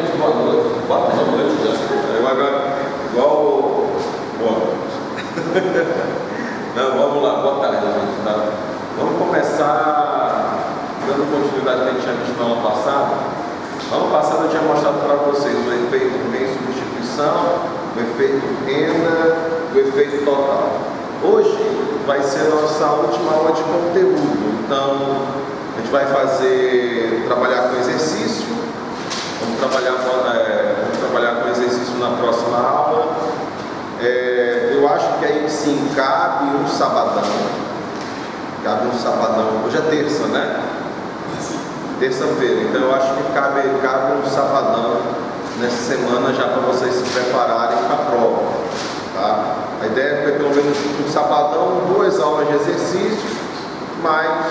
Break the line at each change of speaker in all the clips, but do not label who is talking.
gente, boa noite. Boa noite, já. Igual. Boa noite. Não, vamos lá, boa tarde, gente. Tá? Vamos começar dando continuidade que a gente tinha visto no ano passado. No ano passado eu tinha mostrado para vocês o efeito bem substituição, o efeito renda, o efeito total. Hoje vai ser a nossa última aula de conteúdo. Então, a gente vai trabalhar com exercício. Vamos trabalhar com exercício na próxima aula. Eu acho que aí sim cabe um sabadão. Hoje é terça, né? Terça-feira. Então eu acho que cabe um sabadão nessa semana já para vocês se prepararem para a prova. Tá? A ideia é pelo menos um sabadão, 2 aulas de exercício, mais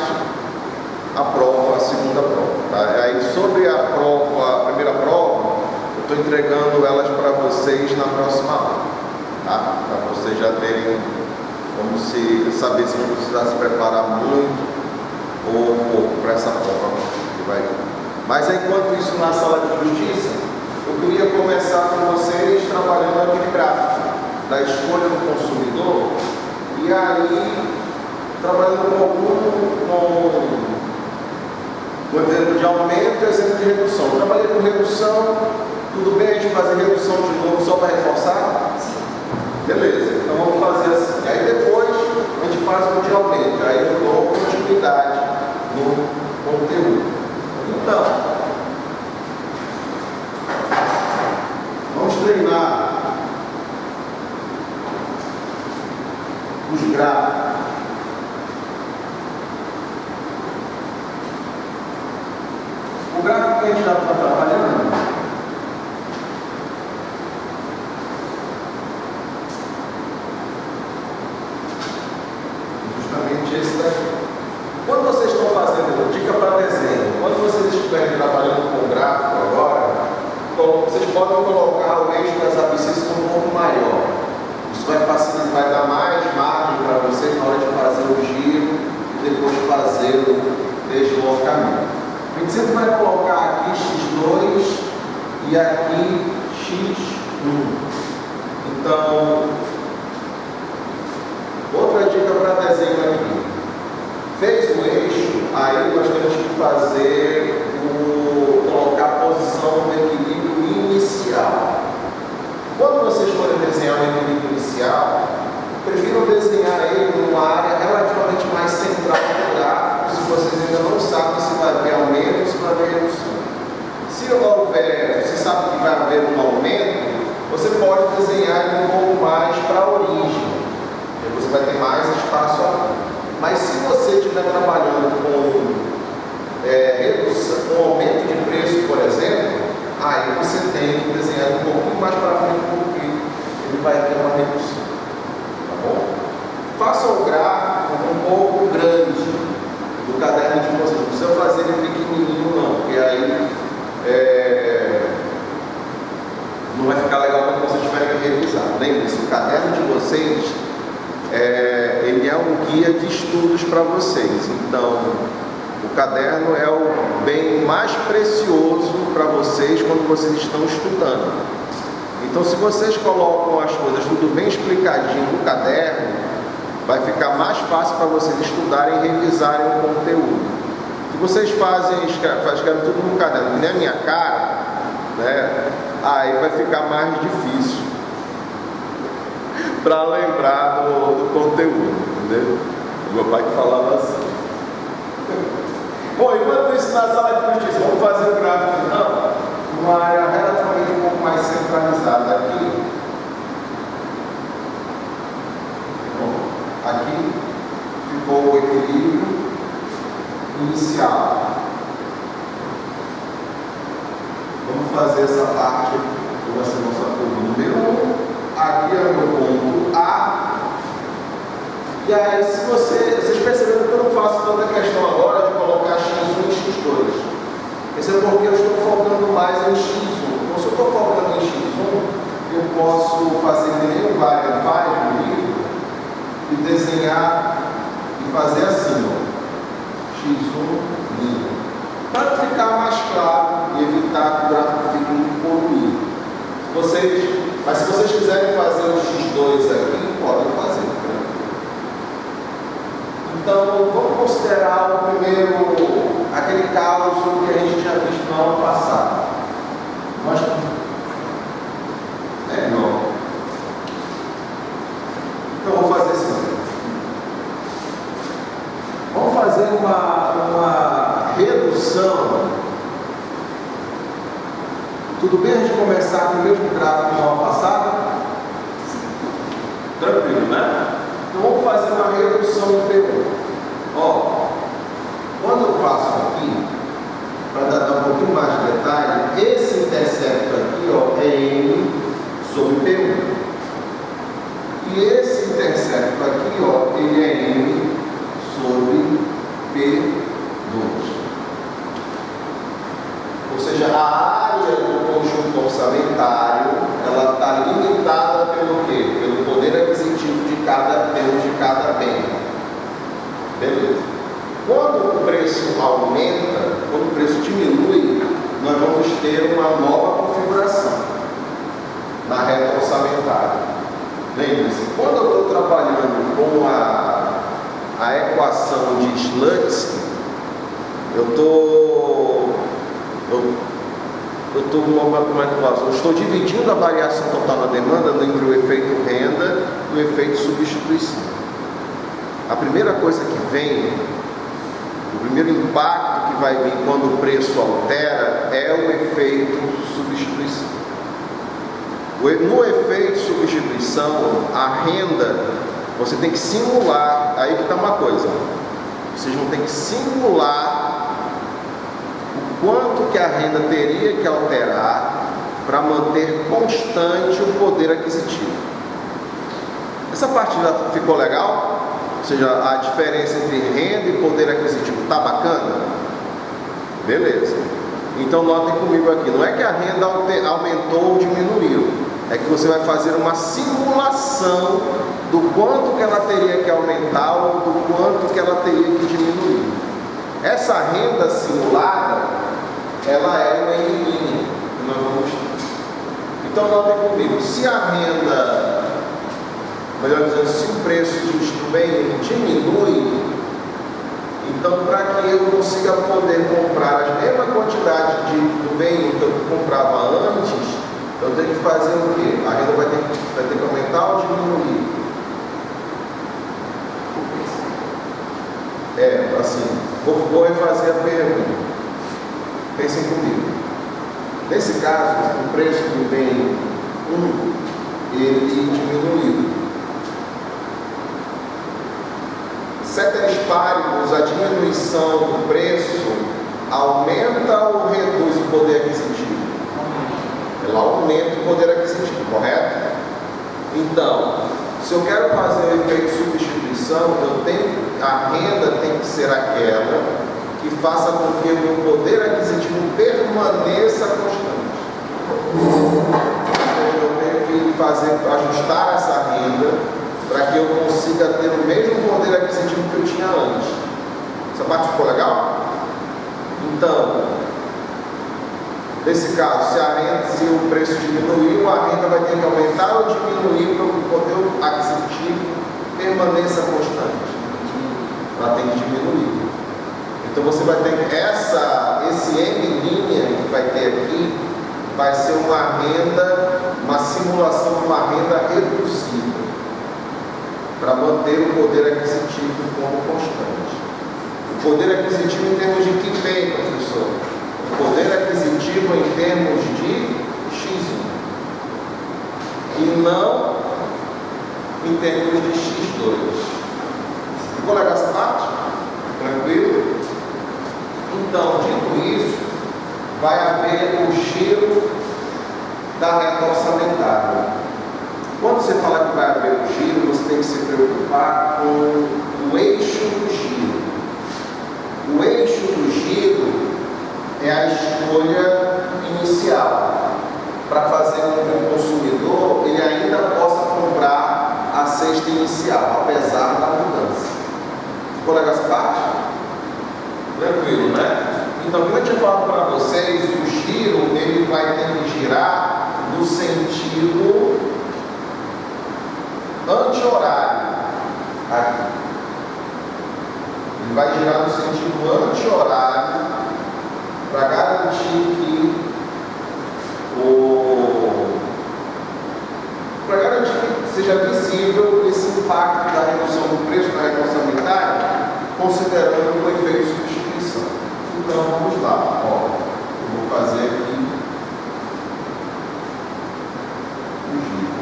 a prova, a segunda prova. Tá? Aí sobre a primeira prova, eu estou entregando elas para vocês na próxima aula. Tá? Para vocês já terem como saber se vão precisar se preparar muito ou pouco para essa prova que vai vir. Mas enquanto isso, na sala de justiça, eu queria começar com vocês trabalhando aquele gráfico da escolha do consumidor e aí trabalhando com exemplo de aumento e exemplo de redução. Eu trabalhei com redução, tudo bem a gente fazer redução de novo só para reforçar? Beleza, então vamos fazer assim. Aí depois a gente faz um de aumento, aí eu dou continuidade no conteúdo. Então, vamos treinar os gráficos. O gráfico que a gente já está trabalhando esse daqui. Quando vocês estão fazendo dica para desenho, quando vocês estiverem trabalhando com gráfico agora, vocês podem colocar o eixo das abscissas um pouco maior. Isso vai facilitar, vai dar mais margem para vocês na hora de fazer o giro e depois fazer o deslocamento. A gente sempre vai colocar aqui x2 e aqui x1. Então, outra dica para desenho aqui. Fez o eixo, aí nós temos que colocar a posição do equilíbrio inicial. Quando vocês forem desenhar o equilíbrio inicial, prefiro desenhar ele numa área relativamente mais central do gráfico, se vocês ainda não sabem se vai haver aumento ou se vai haver redução. Se você sabe que vai haver um aumento, você pode desenhar ele um pouco mais para a origem. Você vai ter mais espaço aqui. Mas se você estiver trabalhando com redução, com aumento de preço, por exemplo, aí você tem que desenhar um pouquinho mais para frente, porque ele vai ter uma redução. Tá bom? Faça o gráfico um pouco grande do caderno de vocês. Não precisa fazer ele pequenininho, não, porque aí não vai ficar legal quando vocês tiverem que revisar. Lembre-se, o caderno de vocês ele é um guia de estudos para vocês. Então, o caderno é o bem mais precioso para vocês quando vocês estão estudando. Então, se vocês colocam as coisas tudo bem explicadinho no caderno, vai ficar mais fácil para vocês estudarem e revisarem o conteúdo. Se vocês escrevem tudo no caderno, que nem a minha cara, né, aí vai ficar mais difícil para lembrar do conteúdo, entendeu? Meu pai que falava assim. Bom, enquanto isso, na sala de justiça, vamos fazer o gráfico então, numa área relativamente um pouco mais centralizada aqui. Bom, aqui ficou o equilíbrio inicial. Vamos fazer essa parte que vai ser nossa curva número 1. Aqui é o meu ponto A. E aí, se vocês perceberam que eu não faço tanta questão agora de colocar x1 e x2. Isso é porque eu estou focando mais em x1. Então, se eu estou focando em x1, eu posso fazer que nem o Wagner faz no livro e desenhar e fazer assim, ó, x1 linha. Para ficar mais claro e evitar que o gráfico fique muito Mas se vocês quiserem fazer o X2 aqui, podem fazer. Então, vamos considerar o primeiro, aquele caso que a gente tinha visto no ano passado. Mostra. Não. Então, vou fazer assim. Vamos fazer uma redução. Tudo bem a gente começar com o mesmo gráfico do ano passado? Tranquilo, né? Então vamos fazer uma redução do P1. Ó, quando eu faço aqui, para dar um pouquinho mais de detalhe, esse intercepto aqui, ó, é N sobre P1. E esse intercepto aqui, ó, ele é N sobre P2. Ou seja, a área do conjunto orçamentário, ela está limitada pelo quê? Pelo poder aquisitivo de cada bem. Beleza. Quando o preço aumenta, quando o preço diminui, nós vamos ter uma nova configuração na reta orçamentária. Lembre-se, quando eu estou trabalhando com a equação de Slutsky, como é que eu faço? Eu estou dividindo a variação total na demanda entre o efeito renda e o efeito substituição. A primeira coisa que vem, o primeiro impacto que vai vir quando o preço altera é o efeito substituição. No efeito substituição, a renda, você tem que simular, aí que está uma coisa, vocês vão ter que simular quanto que a renda teria que alterar para manter constante o poder aquisitivo. Essa parte já ficou legal? Ou seja, a diferença entre renda e poder aquisitivo está bacana? Beleza. Então notem comigo aqui, não é que a renda aumentou ou diminuiu, é que você vai fazer uma simulação do quanto que ela teria que aumentar ou do quanto que ela teria que diminuir. Essa renda simulada, ela é uma N-linha. Então, notem comigo, se a renda, melhor dizendo, se o preço do bem diminui, então para que eu consiga poder comprar a mesma quantidade do bem que eu comprava antes, eu tenho que fazer o quê? A renda vai ter que aumentar ou diminuir? Assim, vou refazer a pergunta. Pensem comigo. Nesse caso, o preço do bem 1, ele diminuiu. Ceteris paribus, a diminuição do preço aumenta ou reduz o poder aquisitivo? Ela aumenta o poder aquisitivo, correto? Então, se eu quero fazer o efeito substituição, a renda tem que ser aquela que faça com que o meu poder aquisitivo permaneça constante. Eu tenho que ajustar essa renda para que eu consiga ter o mesmo poder aquisitivo que eu tinha antes. Essa parte ficou legal? Então, nesse caso, se o preço diminuiu, a renda vai ter que aumentar ou diminuir para que o poder aquisitivo permaneça constante. Ela tem que diminuir. Então você vai ter esse M' que vai ter aqui, vai ser uma simulação de uma renda reduzida, para manter o poder aquisitivo como constante. O poder aquisitivo em termos de que bem, professor? O poder aquisitivo em termos de X1 e não em termos de X2. Ficou legal essa parte? Tranquilo? Então, dito isso, vai haver o giro da reta orçamentária. Quando você fala que vai haver o giro, você tem que se preocupar com o eixo do giro. O eixo do giro é a escolha inicial, para fazer com que o consumidor ele ainda possa comprar a cesta inicial, apesar da mudança. Ficou legal essa parte? Tranquilo, né? Então, como eu tinha falado para vocês, o giro ele vai ter que girar no sentido anti-horário aqui. Ele vai girar no sentido anti-horário para garantir que seja visível esse impacto da redução do preço da responsabilidade, considerando o efeito de substituição. Então vamos lá, eu vou fazer aqui o giro.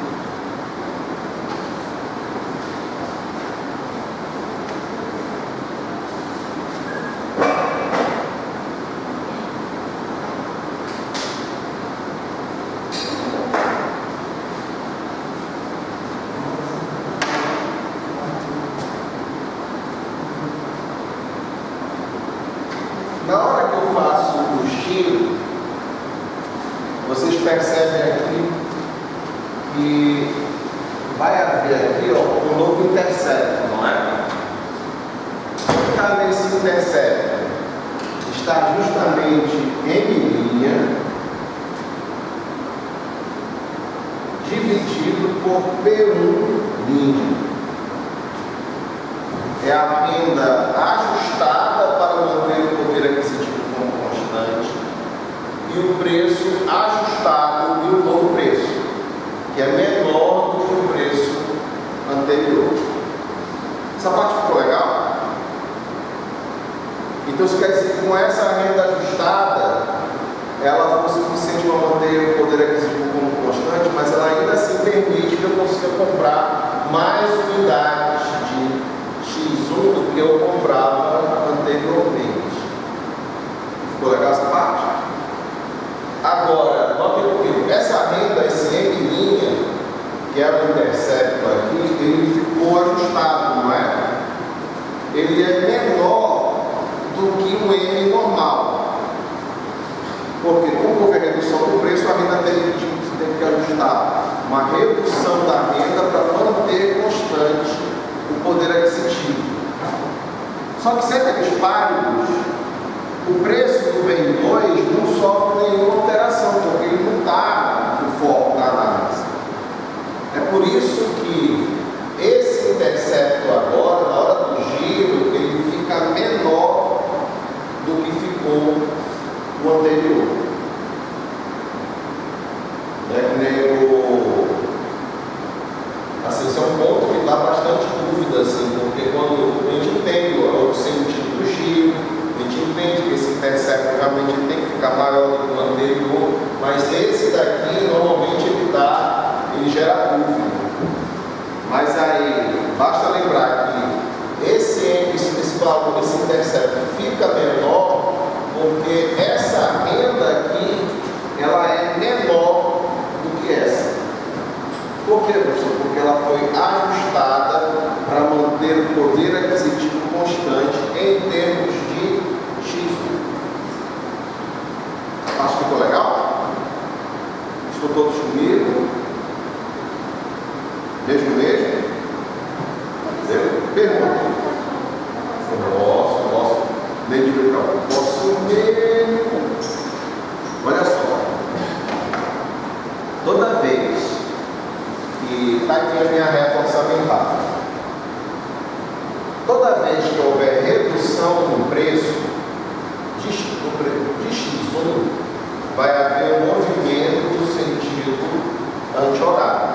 Na hora que eu faço o giro, vocês percebem aqui que vai haver aqui um novo intercepto, não é? O que está nesse intercepto? Está justamente M' dividido por P1'. É a renda ajustada para manter o poder aquisitivo como constante e o preço ajustado e o novo preço, que é menor do que o preço anterior. Essa parte ficou legal? Então isso quer dizer que com essa renda ajustada ela foi suficiente para manter o poder aquisitivo como constante, mas ela ainda assim permite que eu consiga comprar mais unidades de X1 do que eu comprava anteriormente. Ficou legal essa parte? Agora, note comigo, essa renda, esse M', que é o intercepto aqui, ele ficou ajustado, não é? Ele é menor do que o M normal. Porque, como houve a redução do preço, a renda tem que ajustar uma redução da renda para manter constante o poder aquisitivo. Só que sem aqueles páreos, o preço do bem 2 não sofre nenhuma alteração, porque ele não está no foco da análise. É por isso que esse intercepto agora, na hora do giro, ele fica menor do que ficou o anterior. É que nem assim, esse é um ponto que dá bastante dúvida, assim, porque quando a gente entende o sentido do giro, a gente entende que esse intercepto realmente tem que ficar maior do que o anterior, mas esse daqui normalmente ele gera dúvida. Mas aí, basta lembrar que esse valor, esse intercepto fica menor, porque essa renda aqui, ela é menor do que essa. Por quê, professor? Porque ela foi ajustada para manter o poder aquisitivo constante em termos de X1. Acho que ficou legal? Estão todos comigo? Mesmo? Pergunta. Posso. Nem de brincar. Posso mesmo. Olha só. Toda vez que está aqui a minha reta orçamentária, toda vez que houver redução no preço de X1, vai haver um movimento no sentido anti-horário.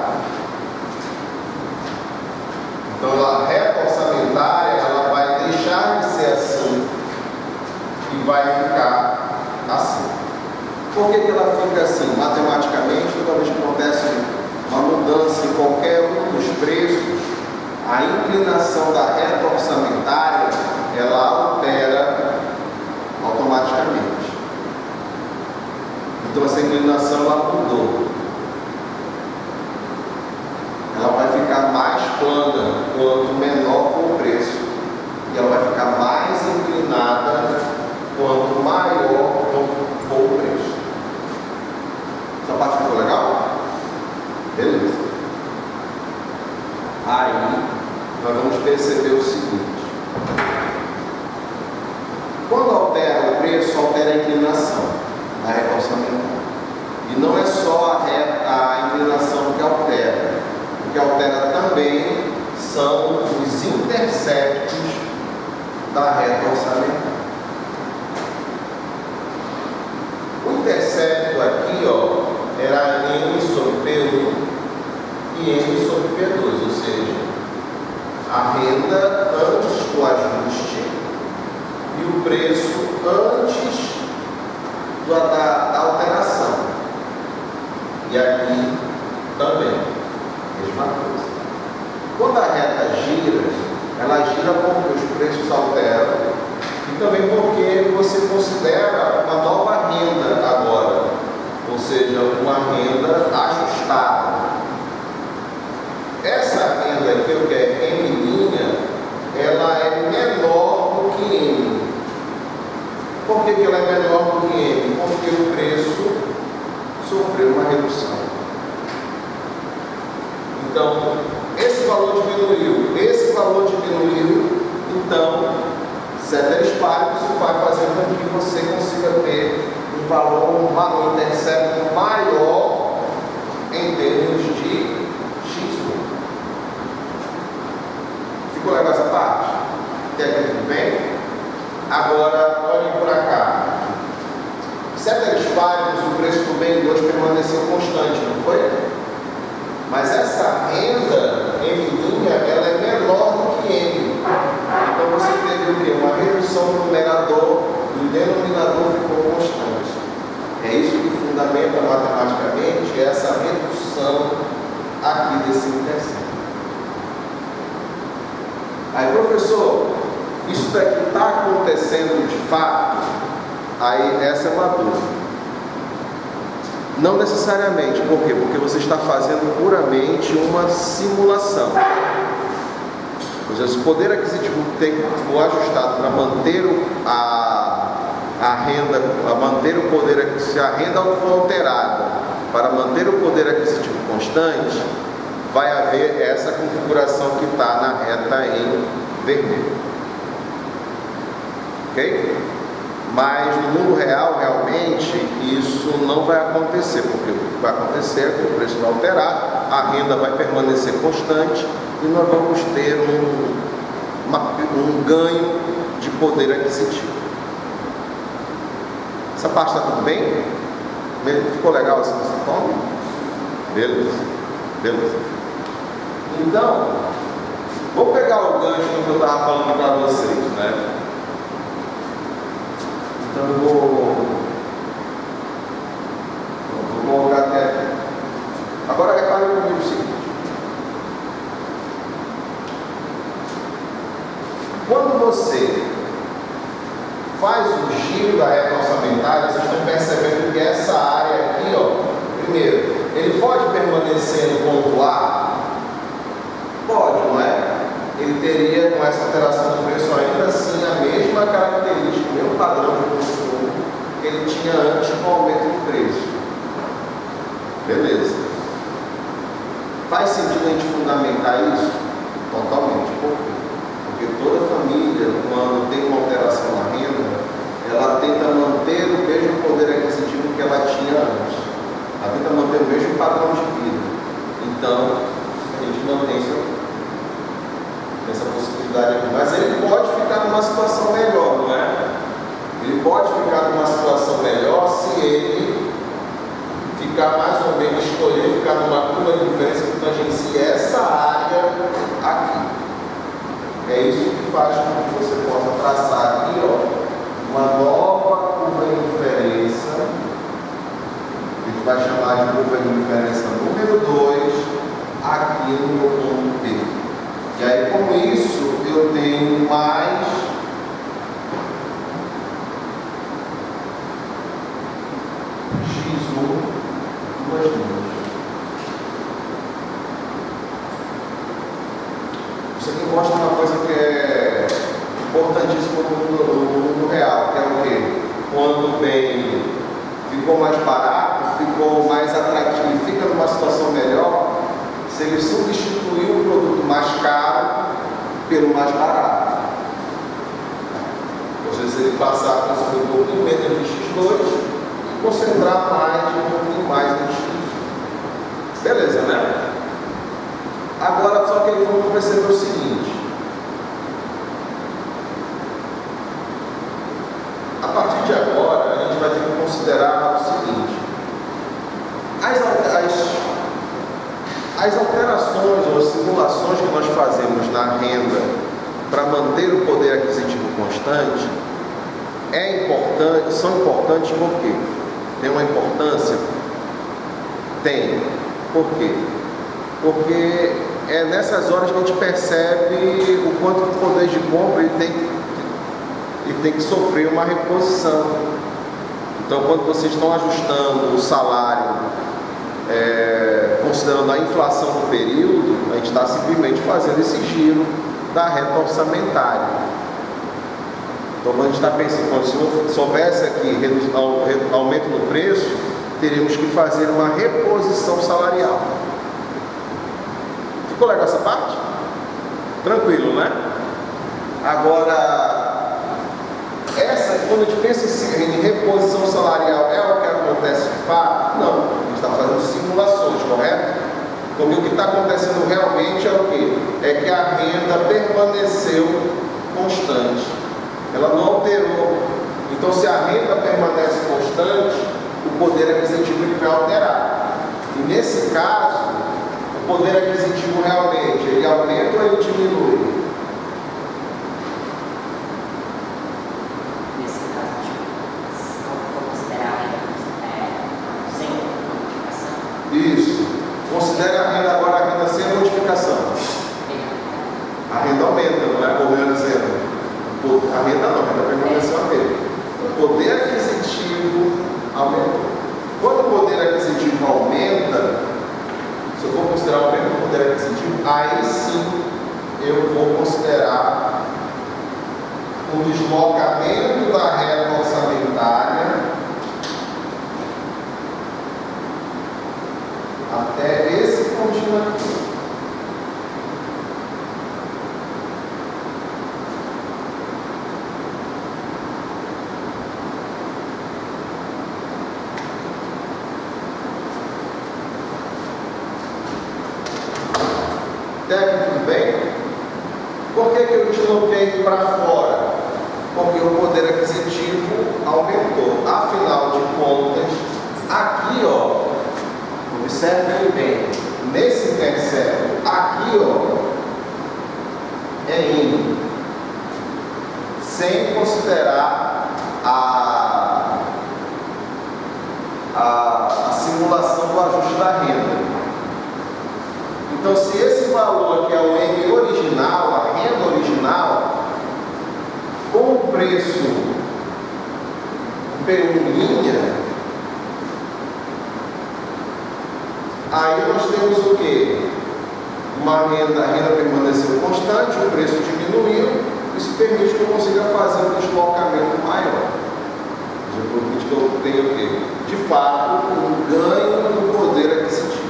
Então a reta orçamentária ela vai deixar de ser assim e vai ficar assim. Por que ela fica assim? Matematicamente, toda vez que acontece uma mudança em qualquer um dos preços, a inclinação da reta orçamentária ela altera automaticamente. Então essa inclinação ela mudou. Ela vai ficar mais plana quanto menor for o preço, e ela vai ficar mais inclinada quanto maior for o preço. Essa parte ficou legal? Beleza. Aí nós vamos perceber o seguinte: quando altera o preço, altera a inclinação da reta orçamentária. E não é só a e N sobre P2, ou seja, a renda antes do ajuste e o preço antes da alteração. E aqui também, mesma coisa. Quando a reta gira, ela gira porque os preços alteram e também porque você considera uma nova renda agora, ou seja, uma renda ajustada. Essa renda aqui, que é M', ela é menor do que M. Por que ela é menor do que M? Porque o preço sofreu uma redução. Então, esse valor diminuiu, esse valor diminuiu, então, ceteris paribus vai fazer com que você consiga ter um valor intercepto maior em termos de X1. Ficou legal essa parte? Até aqui tudo bem? Agora, olhem por cá. Ceteris paribus, o preço do BN2 permaneceu constante, não foi? Mas essa renda M', ela é menor do que M. Então você teve o quê? Uma redução no numerador e o denominador ficou constante. É isso que fundamenta matematicamente essa redução aqui desse intercepto. Aí, professor, isso daqui está acontecendo de fato? Aí essa é uma dúvida. Não necessariamente. Por quê? Porque você está fazendo puramente uma simulação. Ou seja, se o poder aquisitivo for ajustado para manter a renda, se a renda for alterada para manter o poder aquisitivo constante, vai haver essa configuração que está na reta em vermelho. Ok? Mas no mundo real, realmente, isso não vai acontecer, porque o que vai acontecer é que o preço vai alterar, a renda vai permanecer constante e nós vamos ter um ganho de poder aquisitivo. Essa parte está tudo bem? Ficou legal assim dessa forma? Beleza. Beleza. Então, vou pegar o gancho do que eu estava falando para vocês, né? Então eu vou colocar até aqui. Agora repare comigo o seguinte. Quando você faz o giro da reta orçamentária, vocês estão percebendo que essa área aqui, primeiro, ele pode permanecer no ponto A? Pode, não é? Ele teria, com essa alteração do preço, ainda assim a mesma característica, o mesmo padrão de consumo que ele tinha antes com o aumento do preço. Beleza. Faz sentido a gente fundamentar isso? Totalmente. Por quê? Porque toda família, quando tem uma alteração na renda, ela tenta manter o mesmo poder aquisitivo que ela tinha antes. Ela tenta manter o mesmo padrão de vida. Então, a gente mantém essa possibilidade aqui. Mas ele pode ficar numa situação melhor, não é? Ele pode ficar numa situação melhor se ele ficar mais ou menos, escolher ficar numa curva de diferença que tangencia essa área aqui. É isso que faz com que você possa traçar aqui, uma nova curva de diferença, que a gente vai chamar de curva de diferença número 2, aqui no meu ponto P. E aí, com isso, eu tenho mais X1, duas linhas. Isso aqui mostra uma coisa que é importantíssima no mundo real, que é o quê? Quando o bem ficou mais barato, ficou mais atrativo, fica numa situação melhor, se ele substituir o produto mais caro pelo mais barato. Ou seja, se ele passar a consumir um pouquinho menos de X2 e concentrar um pouquinho mais no X. Beleza, né? Agora, só que aí vamos perceber o seguinte. A partir de agora, a gente vai ter que considerar o seguinte. As alterações ou as simulações que nós fazemos na renda para manter o poder aquisitivo constante são importantes por quê? Tem uma importância? Tem. Por quê? Porque é nessas horas que a gente percebe o quanto o poder de compra ele tem que sofrer uma reposição. Então, quando vocês estão ajustando o salário, considerando a inflação do período, a gente está simplesmente fazendo esse giro da reta orçamentária. Então, quando a gente está pensando, se houvesse aqui aumento no preço, teríamos que fazer uma reposição salarial. Ficou legal essa parte? Tranquilo, né? Agora, quando a gente pensa em reposição salarial, é o que acontece de fato? Não, a gente está fazendo simulações, correto? Porque o que está acontecendo realmente é o quê? É que a renda permaneceu constante, ela não alterou. Então, se a renda permanece constante, o poder aquisitivo ele vai alterar. E nesse caso, o poder aquisitivo realmente ele aumenta ou ele diminui? Isso. Considera a renda agora a renda sem modificação. A renda aumenta, não é? Ou melhor dizendo, a renda não, a renda permaneceu a mesma. O poder aquisitivo aumentou. Quando o poder aquisitivo aumenta, se eu for considerar o aumento do poder aquisitivo, aí sim eu vou considerar um deslocamento da reta orçamentária até esse pontinho aqui. Tudo bem? Por que eu desloquei para fora? Porque o poder aquisitivo aumentou. Afinal de contas, aqui, ó, observem bem, nesse intercepto, aqui, ó, é índice, sem considerar a simulação do ajuste da renda. Então, se esse valor aqui é o M original, a renda original, com o preço P1 linha, aí nós temos o quê? A renda permaneceu constante, o preço diminuiu, isso permite que eu consiga fazer um deslocamento maior. Permite que eu tenha o quê? De fato, um ganho no poder aquisitivo.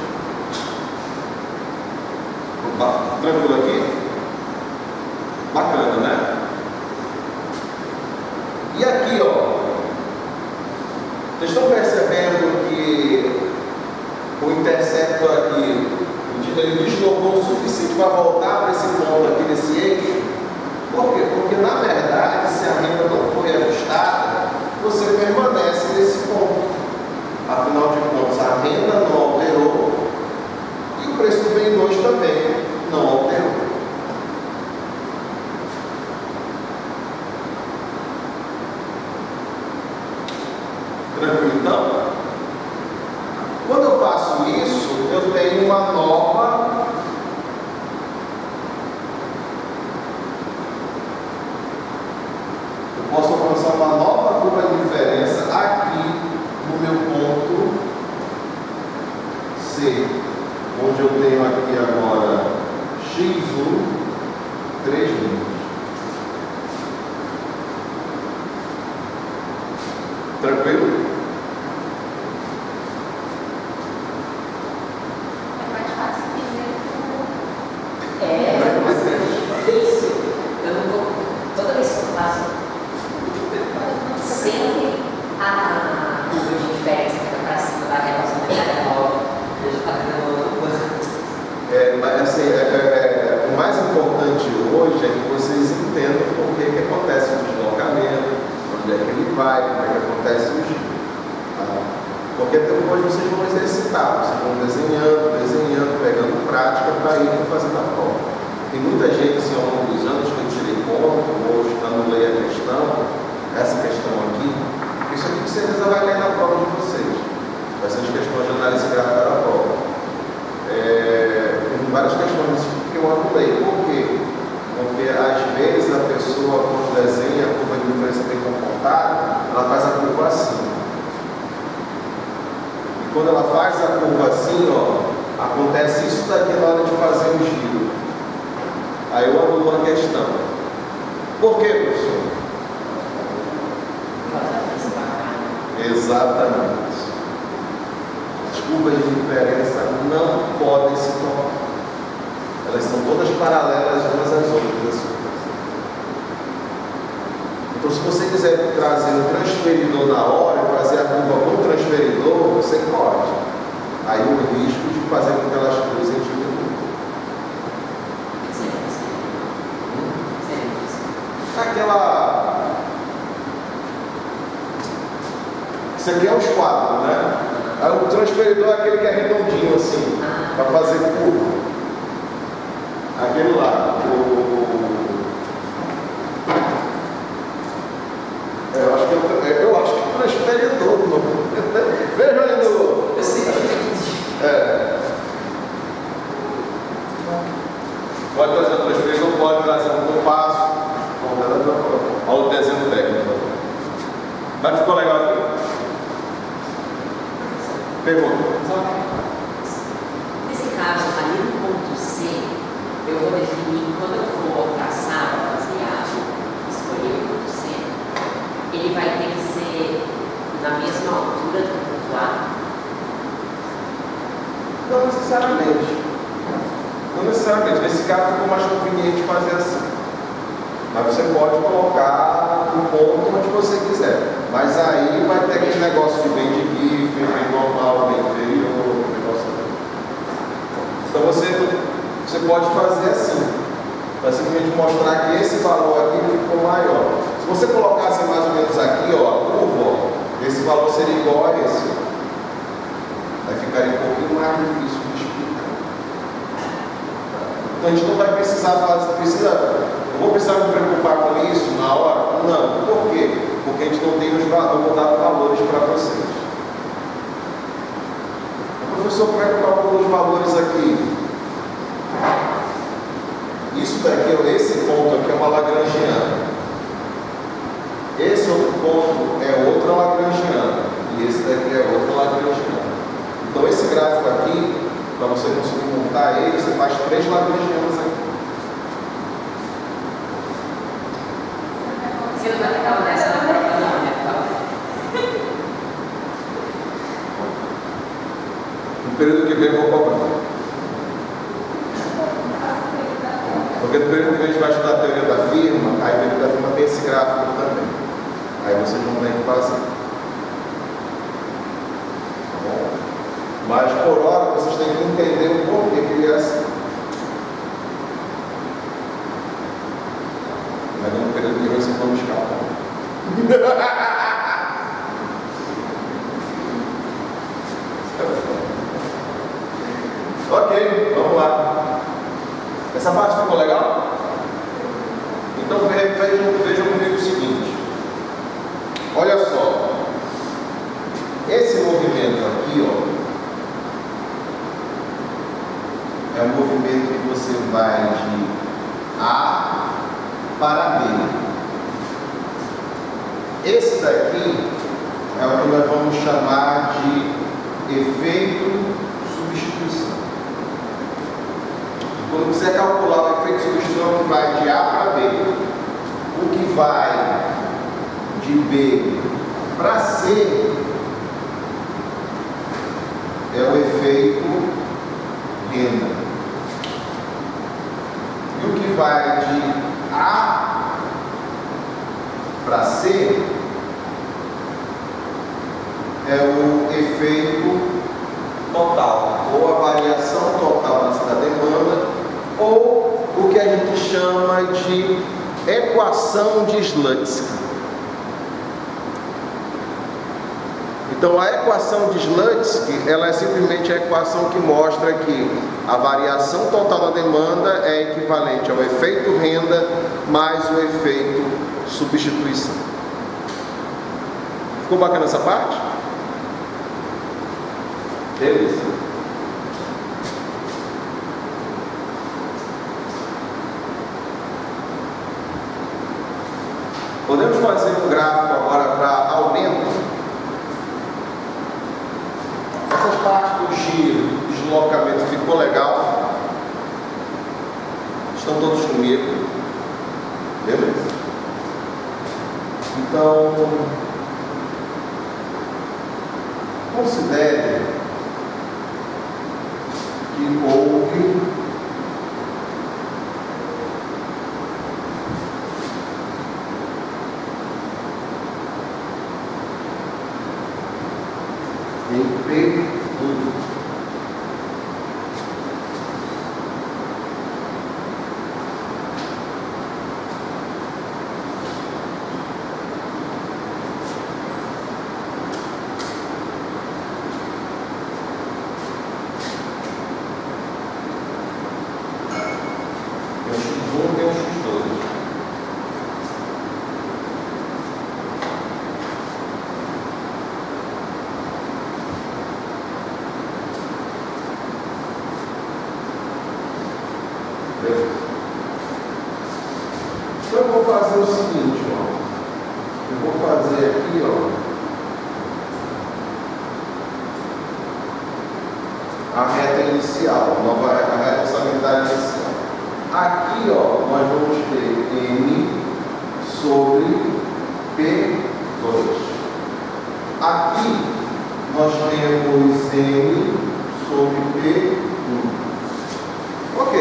Tranquilo aqui? Bacana, né? E aqui, ó, vocês estão percebendo que o interceptor aqui, ele deslocou o suficiente para voltar para esse ponto aqui nesse eixo? Por quê? Porque, na verdade, se a renda não foi ajustada, você permanece nesse ponto. Afinal de contas, a renda não alterou e o preço do bem 2 também não alterou. Tranquilo, então? Quando eu faço isso, eu tenho uma nova eu posso alcançar uma nova curva de diferença aqui no meu ponto C, onde eu tenho aqui agora X1, 3 números. Tranquilo?
É mais fácil entender. Isso. Eu não vou. Toda vez que eu faço, sempre a curva de diferença fica para cima da relação da nova. Eu já estava dando.
Mas assim, o mais importante hoje é que vocês entendam por que acontece o deslocamento, onde é que ele vai, como é que acontece o giro. Tá? Porque depois vocês vão exercitar, vocês vão desenhando, pegando prática para ir fazendo a prova. Tem muita gente assim, ao longo dos anos que eu tirei ponto, ou estudando ler a questão, essa questão aqui, isso aqui com certeza vai cair na prova de vocês. Essas questões de análise gráfica da prova. Tem várias questões que eu anulei. Por quê? Porque às vezes a pessoa, quando desenha a curva de diferença bem comportada, ela faz a curva assim. E quando ela faz a curva assim, ó, acontece isso daqui na hora de fazer o giro. Aí eu anulo a questão. Por quê, professor? Exatamente. As curvas de diferença não podem se tocar. Elas são todas paralelas umas às outras. Então, se você quiser trazer um transferidor na hora e fazer a curva com o transferidor, você pode. Aí o risco de fazer com que elas cruzem diminui. Aquela... Isso aqui é os quadros, né? Aí o transferidor é aquele que é redondinho assim, para fazer curva. Aquele lá. Eu acho que é o transferidor. Veja aí no... Pode trazer o transferidor, pode trazer um compasso. Olha o desenho técnico. Mas ficou legal aqui? Pergunta.
Nesse caso, ali no ponto C, eu vou definir, quando eu for traçar, escolher o ponto C, ele vai ter que ser na mesma altura do ponto A?
Não necessariamente. Não necessariamente. Nesse caso ficou mais conveniente fazer assim. Mas você pode colocar o ponto onde você quiser. Mas aí vai ter aquele negócio de bem de GIF, bem normal, bem inferior, negócio assim. Então você pode fazer assim. Para simplesmente mostrar que esse valor aqui ficou maior. Se você colocasse mais ou menos aqui, ó, a curva, esse valor seria igual a esse. Aí ficaria um pouquinho mais difícil de explicar. Então a gente não vai precisar vou precisar me preocupar com isso na hora? Não. Por quê? Porque a gente não tem não vou dar valores para vocês. Professor, como é que eu calculo os valores aqui? Isso daqui, esse ponto aqui é uma lagrangiana. Esse outro ponto é outra lagrangiana. E esse daqui é outra lagrangiana. Então esse gráfico aqui, para você conseguir montar ele, você faz 3 lagrangianas aqui.
Você não vai ter calma dessa na prova, não, né?
No período que vem eu vou cobrar. Porque no período que a gente vai estudar a teoria da firma, aí a teoria da firma tem esse gráfico também. Aí vocês vão ter que fazer. Tá bom? Mas por hora vocês têm que entender o porquê que ele é assim. Mas no período que vocês vão escapar. Ok, vamos lá. Essa parte ficou legal? Então vejam comigo o seguinte. Olha só. Esse movimento aqui, ó, é um movimento que você vai de A para B. Esse daqui é o que nós vamos chamar de efeito substituição. Quando quiser calcular o efeito substituição, que vai de A para B, o que vai de B para C é o efeito renda. E o que vai de A para C é o efeito total, ou a variação total da demanda, ou o que a gente chama de equação de Slutsky. Então a equação de Slutsky, ela é simplesmente a equação que mostra que a variação total da demanda é equivalente ao efeito renda mais o efeito substituição. Ficou bacana essa parte? Beleza. Podemos fazer um gráfico agora para aumento? Essas partes do giro, deslocamento ficou legal? Estão todos comigo? Beleza? Então, considere que houve em P1 tem um X2. Então eu vou fazer o seguinte, ó. Eu vou fazer aqui, ó, a reta inicial, a reta orçamentária inicial. Aqui, ó, nós vamos ter M sobre P2. Aqui nós temos M sobre P1. Ok,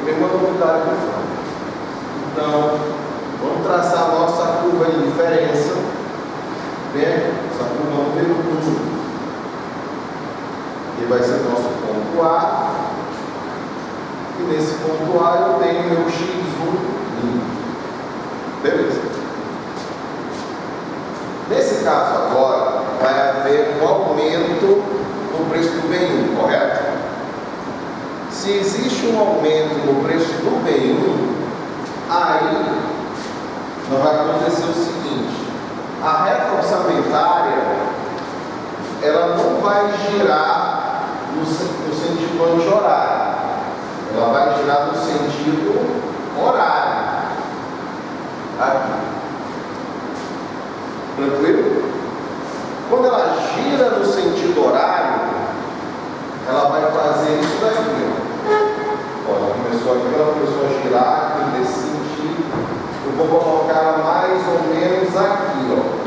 mesma novidade do front. Então, vamos traçar a nossa curva de diferença. Bem, essa curva número 1. Que vai ser nosso ponto A. E nesse ponto A eu tenho meu X1. Beleza. Nesse caso agora, vai haver um aumento no preço do bem 1, correto? Se existe um aumento no preço do bem 1, aí vai acontecer o seguinte: a reta orçamentária ela não vai girar no sentido anti-horário, ela vai girar no sentido horário. Aqui. Tranquilo? Quando ela gira no sentido horário, ela vai fazer isso daqui. Ó, ela começou aqui, ela começou a girar aqui nesse sentido. Eu vou colocar mais ou menos aqui, ó.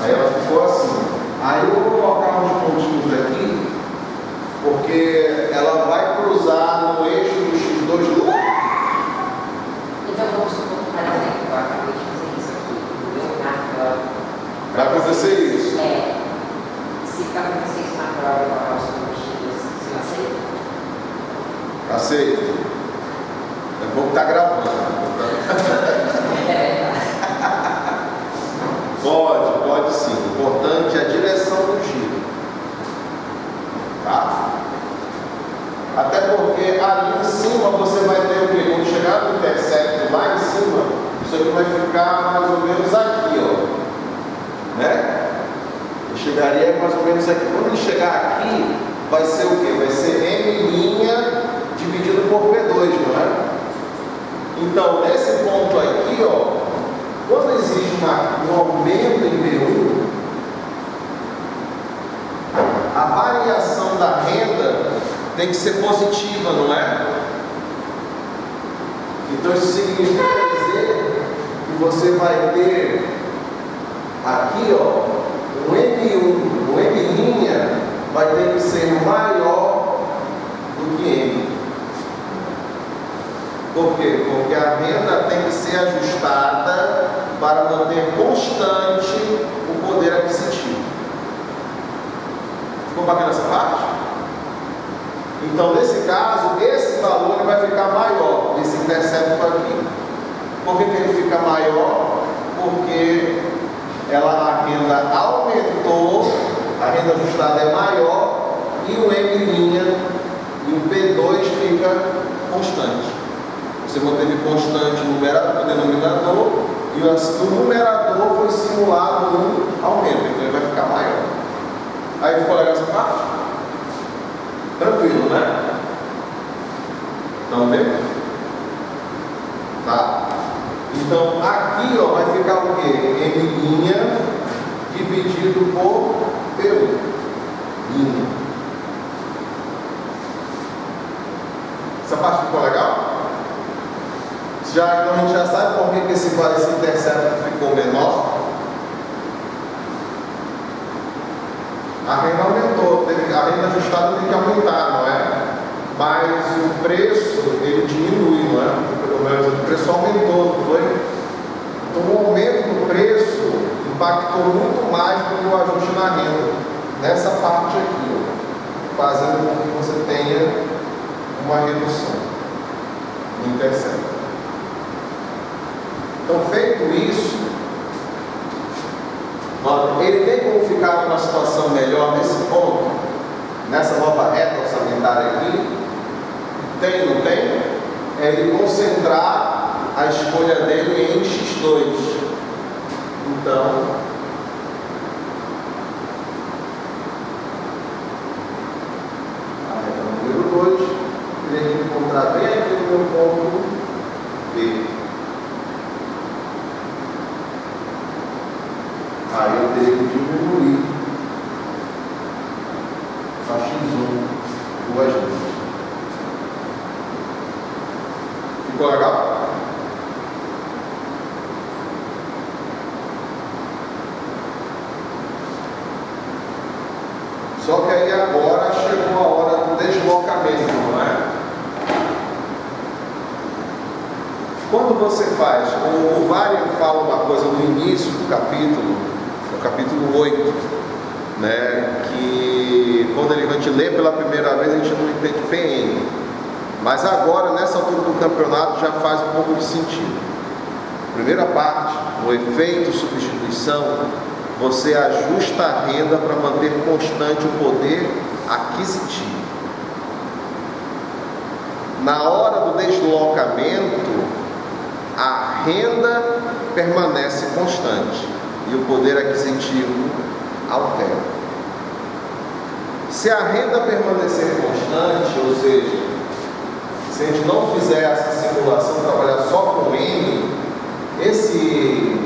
Aí ela ficou assim. Aí eu vou colocar uns pontinhos aqui, porque ela vai cruzar no eixo do X2 do...
Então vamos supor que, por exemplo, eu acabei de fazer isso aqui, no meu carro.
Vai acontecer isso?
É. Se acontecer isso na prova, eu vou colocar os pontinhos, você aceita?
Aceito. É bom que tá gravando. Pode sim. O importante é a direção do giro. Tá? Até porque ali em cima você vai ter o quê? Quando chegar no intersecto lá em cima, isso aqui vai ficar mais ou menos aqui, ó. Né? Ele chegaria mais ou menos aqui. Quando ele chegar aqui, vai ser o quê? Vai ser M' dividido por P2, não é? Então, nesse ponto aqui, ó, quando existe um aumento em P1, a variação da renda tem que ser positiva, não é? Então isso significa dizer que você vai ter aqui, ó, o M1, o M' vai ter que ser maior do que M. Por quê? Porque a renda tem que ser ajustada para manter constante o poder aquisitivo. Ficou bacana essa parte? Então, nesse caso, esse valor ele vai ficar maior, esse intercepto aqui. Por que ele fica maior? Porque a renda aumentou, a renda ajustada é maior e o M' e o P2 fica constante. Você manteve constante o denominador e o numerador foi simulado um aumento, então ele vai ficar maior. Aí ficou legal essa parte? Tranquilo, né? Estão vendo? Tá? Então aqui ó, vai ficar o quê? M' dividido por P1. Essa parte ficou legal? Então a gente já sabe por que esse intercepto ficou menor. A renda aumentou, a renda ajustada tem que aumentar, não é? Mas o preço, ele diminui, não é? Pelo menos o preço aumentou, não foi? Então o aumento do preço impactou muito mais do que o ajuste na renda. Nessa parte aqui, ó, fazendo com que você tenha uma redução no intercepto. Então, feito isso, ele tem como ficar numa situação melhor nesse ponto, nessa nova reta orçamentária aqui? Tem, não tem? É ele concentrar a escolha dele em X2. Então, a reta número 2, teria que encontrar bem aqui no meu ponto B. Aí eu teria que diminuir a X1 duas vezes. Ficou legal? Só que aí agora chegou a hora do deslocamento, não é? Quando você faz, o Varian fala uma coisa no início do capítulo, no capítulo 8, né, que quando a gente lê pela primeira vez a gente não entende PN, mas agora nessa altura do campeonato já faz um pouco de sentido. Primeira parte, no efeito substituição, você ajusta a renda para manter constante o poder aquisitivo. Na hora do deslocamento, a renda permanece constante e o poder aquisitivo altera. Se a renda permanecer constante, ou seja, se a gente não fizer essa simulação, trabalhar só com M, esse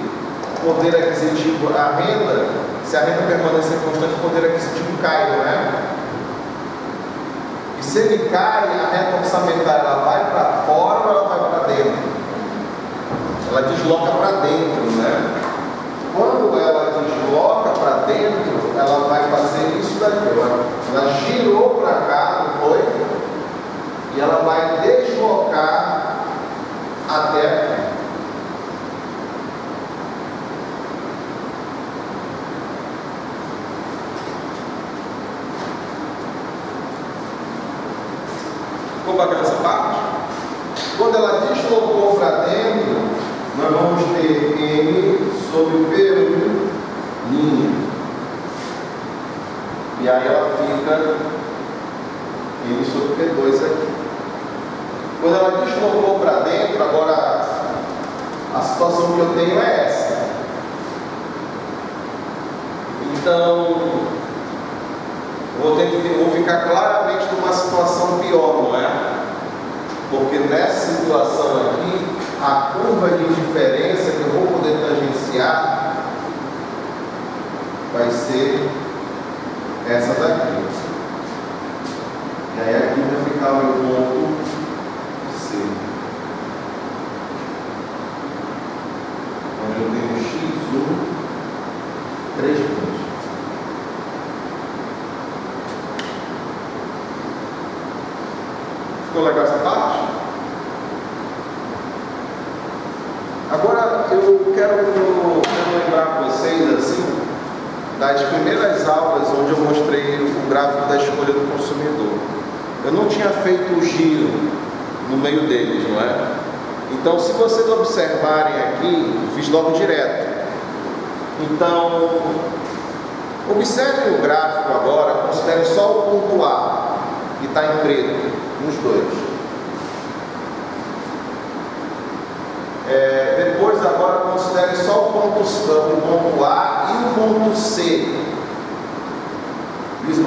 poder aquisitivo, a renda, se a renda permanecer constante, o poder aquisitivo cai, não é? E se ele cai, a reta orçamentária ela vai para fora ou ela vai para dentro? Ela desloca para dentro, né? Quando ela desloca para dentro, ela vai fazer isso daqui, ó. Ela girou para cá, não foi? E ela vai deslocar até aqui. Ficou bacana essa parte? Quando ela deslocou para dentro, nós vamos ter M sobre P1 linha. E aí ela fica M sobre P2 aqui. Quando ela deslocou para dentro, agora a situação que eu tenho é essa. Então, vou ficar claramente numa situação pior, não é? Porque nessa situação aqui, a curva de diferença que eu vou poder tangenciar vai ser essa daqui. E aí aqui vai ficar o meu ponto C, onde eu tenho X1, 3 pontos. Ficou legal essa parte? Agora eu quero lembrar vocês assim das primeiras aulas onde eu mostrei o gráfico da escolha do consumidor. Eu não tinha feito o giro no meio deles, não é? Então, se vocês observarem aqui, eu fiz logo direto. Então, observem o gráfico agora, considerem só o ponto A, que está em preto, nos dois. Depois, agora, considerem só o ponto A e o ponto C.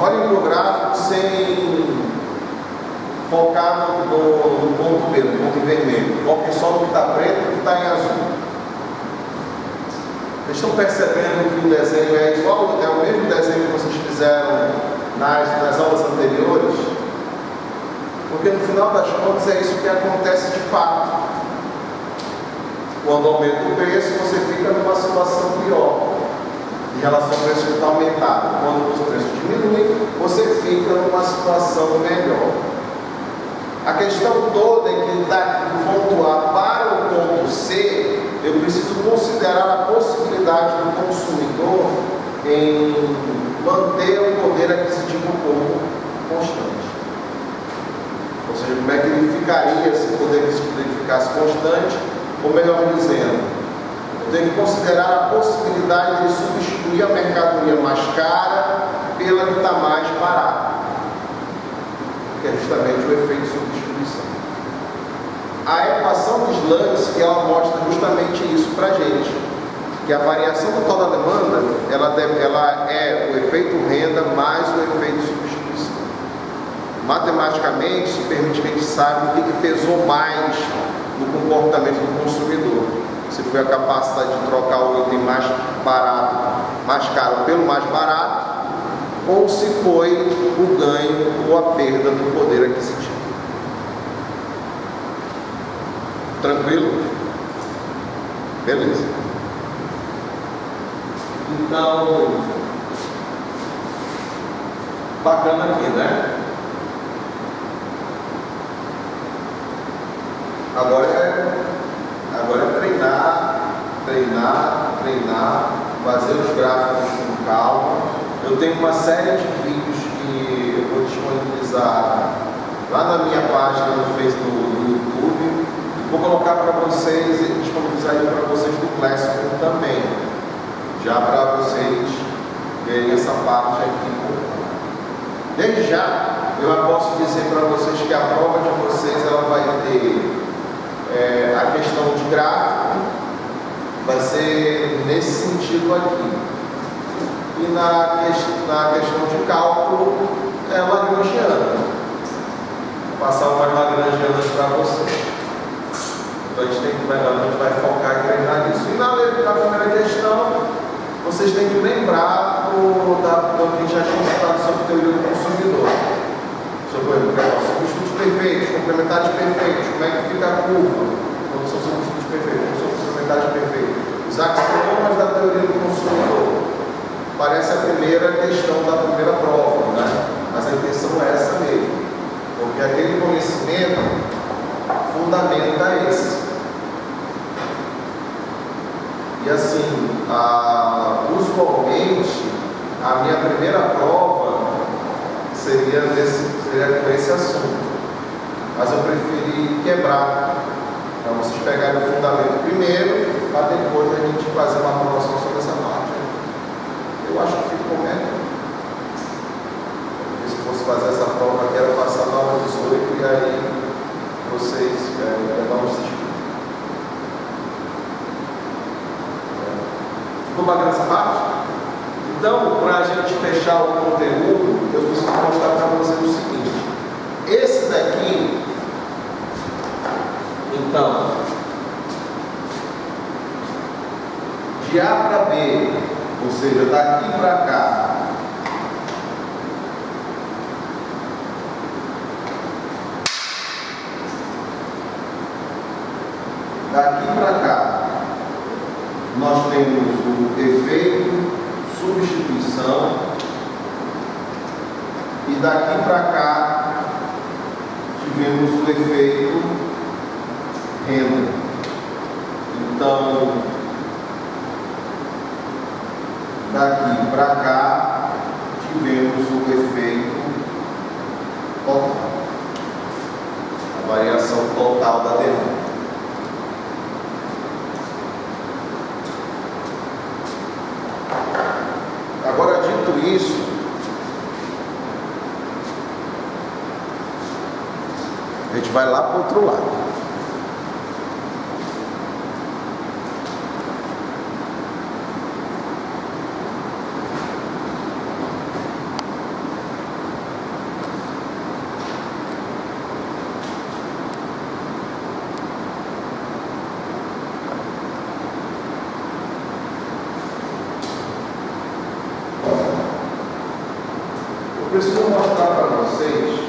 Olhem para o gráfico sem focar no ponto B, no ponto em vermelho. Foquem só no que está preto e no que está em azul. Vocês estão percebendo que o desenho é igual, é o mesmo desenho que vocês fizeram nas aulas anteriores? Porque no final das contas é isso que acontece de fato. Quando aumenta o preço, você fica numa situação pior em relação ao preço que está aumentado. Quando o preço diminui, você fica numa situação melhor. A questão toda é que do ponto A para o ponto C, eu preciso considerar a possibilidade do consumidor em manter o poder aquisitivo constante. Ou seja, como é que ele ficaria se o poder aquisitivo ficasse constante? Ou melhor dizendo, eu tenho que considerar a possibilidade de substituir a mercadoria mais cara pela que está mais barata, que é justamente o efeito de substituição. A equação de Slutsky, ela mostra justamente isso para a gente, que a variação total da demanda, ela é o efeito renda mais o efeito substituição. Matematicamente, isso permite que a gente saiba o que pesou mais no comportamento do consumidor. Se foi a capacidade de trocar o item mais barato, mais caro pelo mais barato, ou se foi o ganho ou a perda do poder aquisitivo. Tranquilo? Beleza. Então, bacana aqui, né? Agora é treinar, fazer os gráficos com calma. Eu tenho uma série de vídeos que eu vou disponibilizar lá na minha página no YouTube. Vou colocar para vocês e disponibilizar para vocês do Classroom também, já para vocês verem essa parte aqui. Desde já, eu posso dizer para vocês que a prova de vocês ela vai ter a questão de gráfico, vai ser nesse sentido aqui. E na questão de cálculo, é lagrangiana. Vou passar umas lagrangianas para vocês. Então a gente vai focar e treinar isso. E na primeira questão, vocês têm que lembrar do que a gente já tinha estudado sobre teoria do consumidor. Sobre substitutos perfeitos, complementares perfeitos, como é que fica a curva quando são substitutos perfeitos, quando são complementares perfeitos. Os axiomas da teoria do consumidor. Parece a primeira questão da primeira prova, né? Mas a intenção é essa mesmo. Porque aquele conhecimento fundamenta esse. E assim, usualmente, a minha primeira prova seria com esse assunto. Mas eu preferi quebrar. Então, vocês pegarem o fundamento primeiro, para depois a gente fazer uma aprovação sobre essa parte. Eu acho que ficou melhor. Porque se fosse fazer essa prova, eu quero passar na aula 18 e aí vocês dar um desespero. Ficou bacana essa parte? Então, para a gente fechar o conteúdo, eu preciso mostrar para vocês o seguinte. Esse daqui, então, de A para B, ou seja, daqui para cá, nós temos o efeito substituição e daqui para cá tivemos o efeito renda. Então, daqui para cá tivemos o efeito A gente vai lá para o outro lado. Eu preciso mostrar para vocês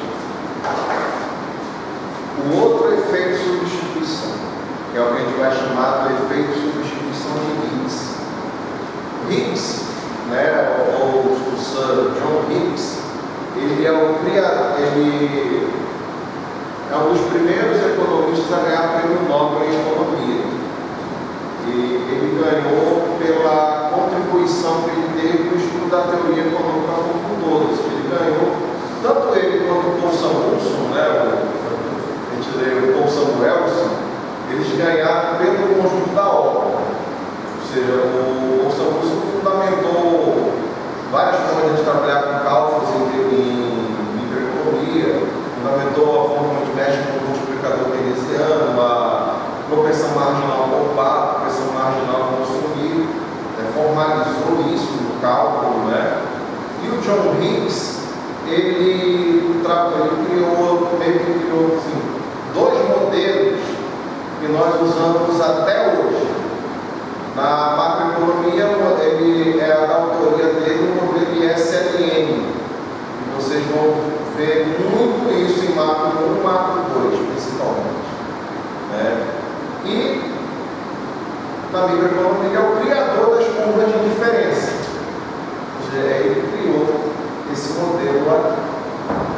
o outro efeito de substituição, que é o que a gente vai chamar do efeito de substituição de Higgs. Higgs, ou o Sir John Higgs, ele é um dos primeiros economistas a ganhar o prêmio Nobel em economia. E ele ganhou pela contribuição que ele teve no estudo da teoria econômica como um todo. Ele ganhou, tanto ele quanto o Paul Samuelson, a gente lê o Paul Samuelson, eles ganharam pelo conjunto da obra. Ou seja, o Paul Samuelson fundamentou várias formas de trabalhar com cálculos em microeconomia, fundamentou a forma como a gente mexe com o multiplicador keynesiano, a propensão marginal poupar, propensão marginal consumir, formalizou isso no cálculo, E o John Higgs, ele criou assim, dois modelos que nós usamos até hoje. Na macroeconomia, ele é da autoria dele, o modelo ISLN. Vocês vão ver muito isso em macro 1 e macro 2, principalmente. E na microeconomia, ele é o criador das curvas de diferença. Ou seja, ele criou esse modelo aqui.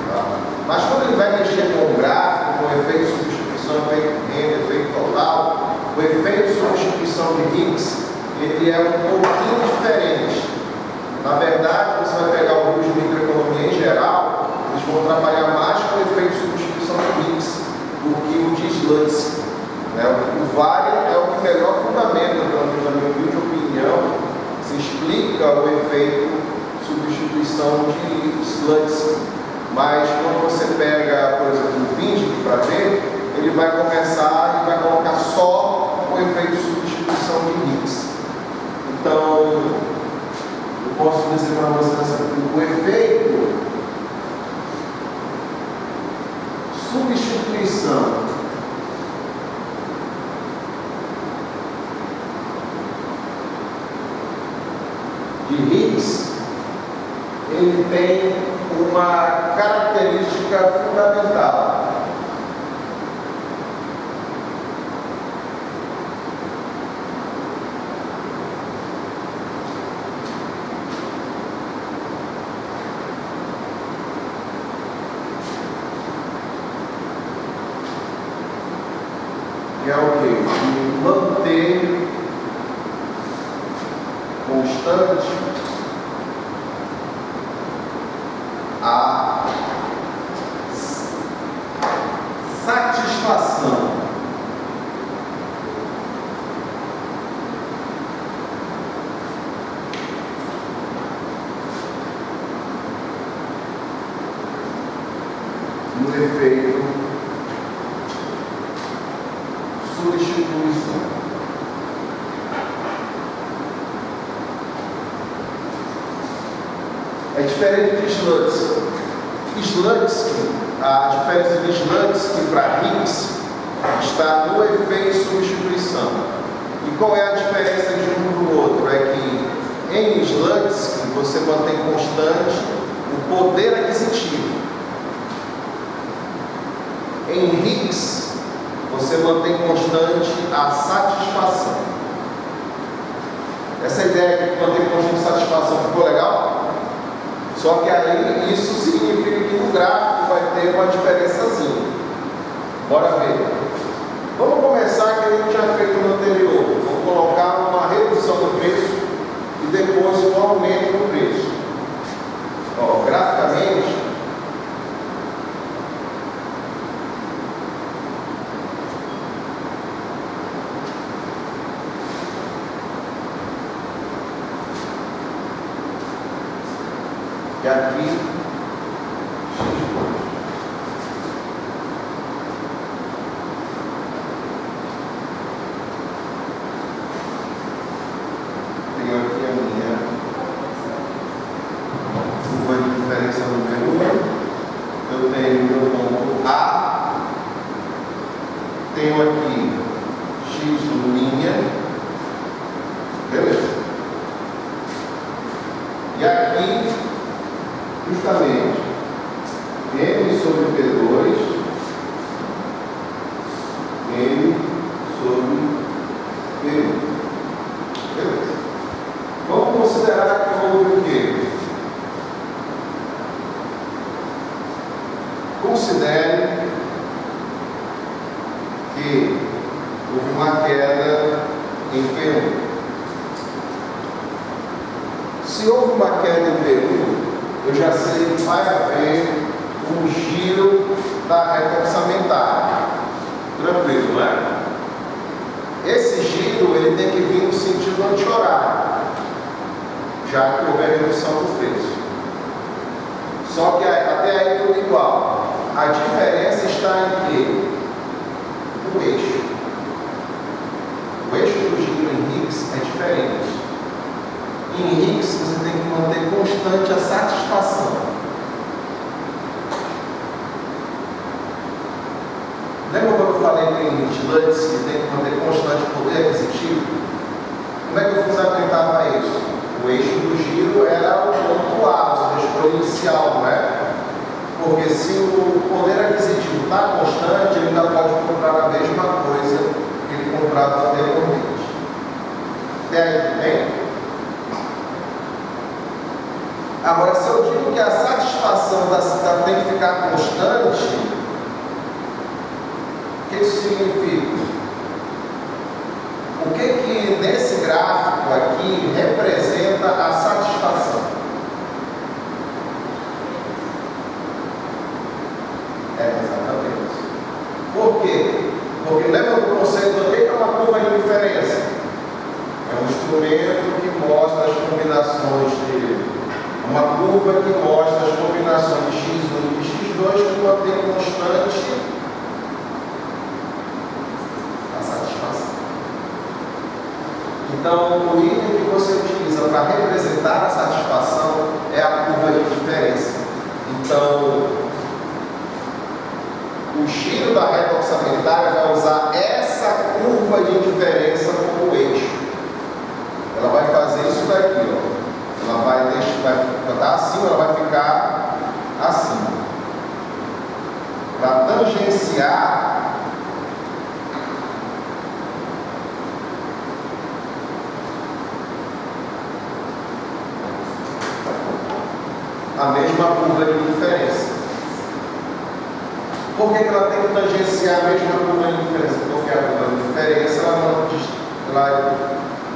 Tá? Mas quando ele vai mexer com o gráfico, com o efeito de substituição, efeito renda, efeito total, o efeito de substituição de Higgs, ele é um pouquinho diferente. Na verdade, você vai pegar o grupo de microeconomia em geral, eles vão trabalhar mais com o efeito de substituição de Higgs do que o de Slutsky. O VARIA é o que melhor fundamenta, pelo menos na minha humilde opinião, se explica o efeito de substituição de Slutsky. Mas quando você pega, por exemplo, o Pinsky para ver, ele vai começar e vai colocar só o efeito de substituição de Higgs. Então, eu posso dizer para vocês o efeito substituição de Higgs, ele tem uma característica fundamental. Que é o quê? De manter constante a satisfação no efeito substituição. É diferente de Slutsky. A diferença de Slutsky para Higgs está no efeito substituição. E qual é a diferença de um para o outro? É que em Slutsky você mantém constante o poder aquisitivo. Em Higgs você mantém constante a satisfação. Essa ideia de manter constante a satisfação ficou legal? Só que aí isso significa que no gráfico vai ter uma diferençazinha. Bora ver. Vamos começar que a gente tinha feito no anterior. Vamos colocar uma redução do preço e depois um aumento no preço. Graficamente, e aqui tenho aqui x1', beleza. E aqui, justamente, m sobre P2, m sobre P1. Beleza. Vamos considerar que houve o quê? Considere que houve uma queda em P1. Se houve uma queda em P1, eu já sei que vai haver um giro da reta orçamentária. Tranquilo, não é? Esse giro ele tem que vir no sentido anti-horário, já que houver redução do preço. Só que até aí tudo igual. A diferença está em quê? O eixo. O eixo do giro em Higgs é diferente. Em Higgs você tem que manter constante a satisfação. Lembra quando eu falei que em Slutz que tem que manter constante o poder aquisitivo? Como é que eu fundamentava isso? O eixo do giro era o ponto A, a escolha inicial, não é? Porque se o poder aquisitivo está constante, ele ainda pode comprar a mesma coisa que ele comprava anteriormente. Até aí, tudo bem? Agora, se eu digo que a satisfação tem que ficar constante, o que isso significa? O que nesse gráfico aqui representa a satisfação? Exatamente. Por quê? Porque lembra do conceito do que é uma curva de diferença? É um instrumento que mostra as combinações de... Uma curva que mostra as combinações de x1 e de x2 que mantém constante a satisfação. Então, o item que você utiliza para representar a satisfação é a curva de diferença. Então, o giro da reta orçamentária vai usar essa curva de diferença como eixo. Ela vai fazer isso daqui, ó. Ela vai estar acima, ela vai ficar assim. Para tangenciar a mesma curva de diferença. Por que ela tem que tangenciar a mesma curva de diferença? Porque a curva de diferença ela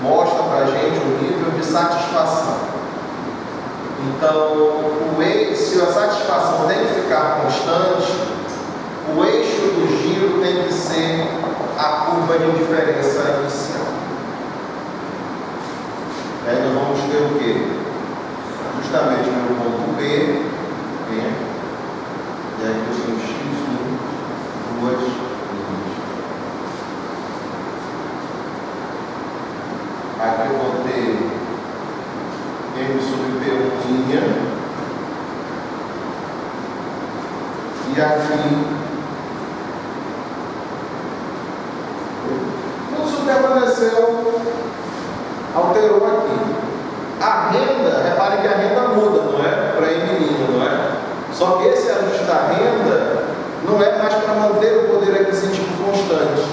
mostra para a gente o nível de satisfação. Então, se a satisfação tem que ficar constante, o eixo do giro tem que ser a curva de diferença inicial. Aí nós vamos ter o quê? Justamente no ponto B, né? E aqui eu tenho x1, 2 linhas. Aqui eu vou ter m sobre P1 linha. E aqui tudo permaneceu, alterou aqui. A renda, repare que a renda muda, não é? Para M', não é? Só que esse ajuste da renda não é mais para manter o poder aquisitivo constante.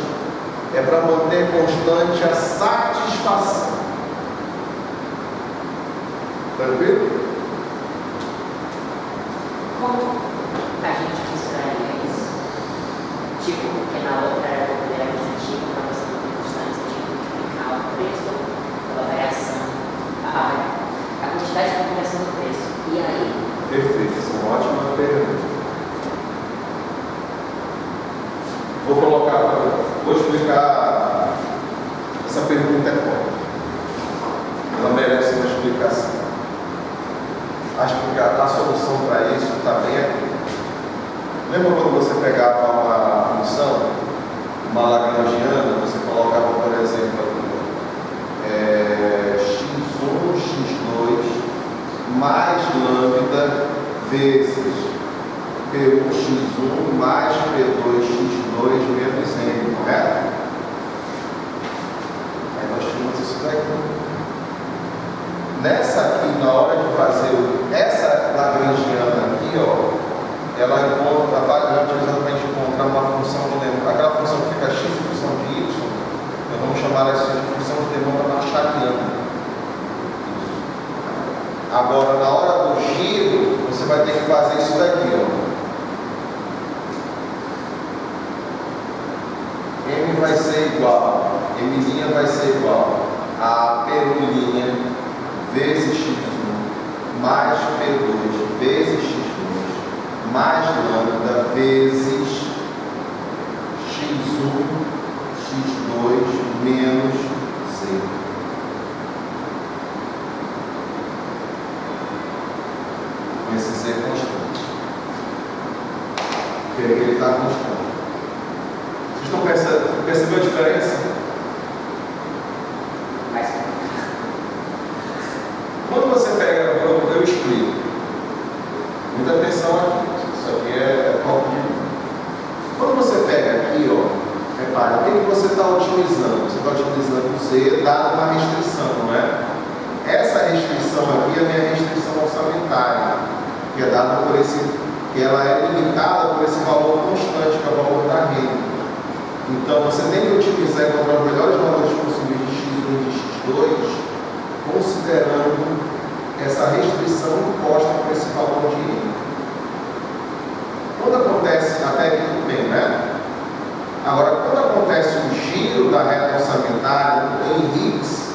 É para manter constante a satisfação. Tranquilo?
Como a gente misturaria isso? Tipo, porque na outra era o poder aquisitivo, para você manter constante, você tinha que multiplicar o preço pela variação, a quantidade de variação do preço. E aí?
Perfeito, isso é uma ótima pergunta. Vou explicar. Essa pergunta é boa. Ela merece uma explicação. A solução para isso está bem aqui. Lembra quando você pegava uma função, uma lagrangiana, você colocava, por exemplo, x1, x2 mais lambda vezes P1, x1 mais P2, x2 2 menos M, correto? Aí nós tínhamos isso daqui. Nessa aqui, na hora de fazer essa lagrangiana aqui, ó, ela encontra, a variante exatamente encontrar uma função, aquela função que fica x e função de y, nós vamos chamar essa de função de demanda marshalliana. Agora, na hora do giro, você vai ter que fazer isso daqui, ó. M vai ser igual, M' vai ser igual a P1' vezes x1 mais P2 vezes x2 mais lambda vezes x1, x2 menos z. Com esse z constante. Porque aqui ele está constante. Vocês estão percebendo a diferença? Quando você pega, eu explico. Muita atenção aqui. Isso aqui é copo de vinho. Quando você pega aqui, ó, repare, o que você está otimizando? Você está otimizando o Z dado uma restrição, não é? Essa restrição aqui é a minha restrição orçamentária, que é dada por esse, que ela é limitada por esse valor constante, que é o valor da renda. Então você tem que otimizar e encontrar os melhores valores possíveis de x1 e de x2, considerando essa restrição imposta por esse valor de renda. Quando acontece, até aqui tudo bem, né? Agora, quando acontece o giro da reta orçamentária em Higgs,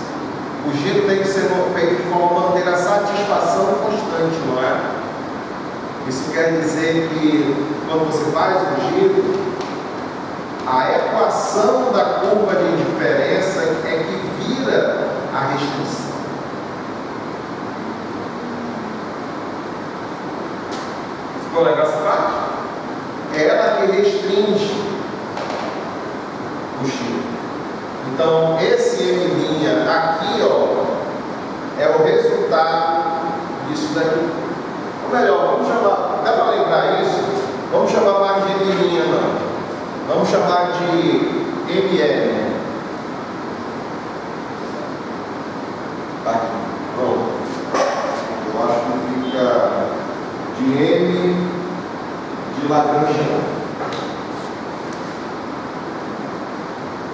o giro tem que ser feito de forma a manter a satisfação constante, não é? Isso quer dizer que quando você faz o giro, a equação da curva de indiferença é que vira a restrição. Ficou legal essa parte? É ela que restringe o giro. Então, esse M' aqui, ó, é o resultado disso daqui. Ou melhor, vamos chamar, dá para lembrar isso? Vamos chamar mais de M', não. Vamos chamar de ML. Aqui, pronto. Eu acho que fica de M de Lagrangiano.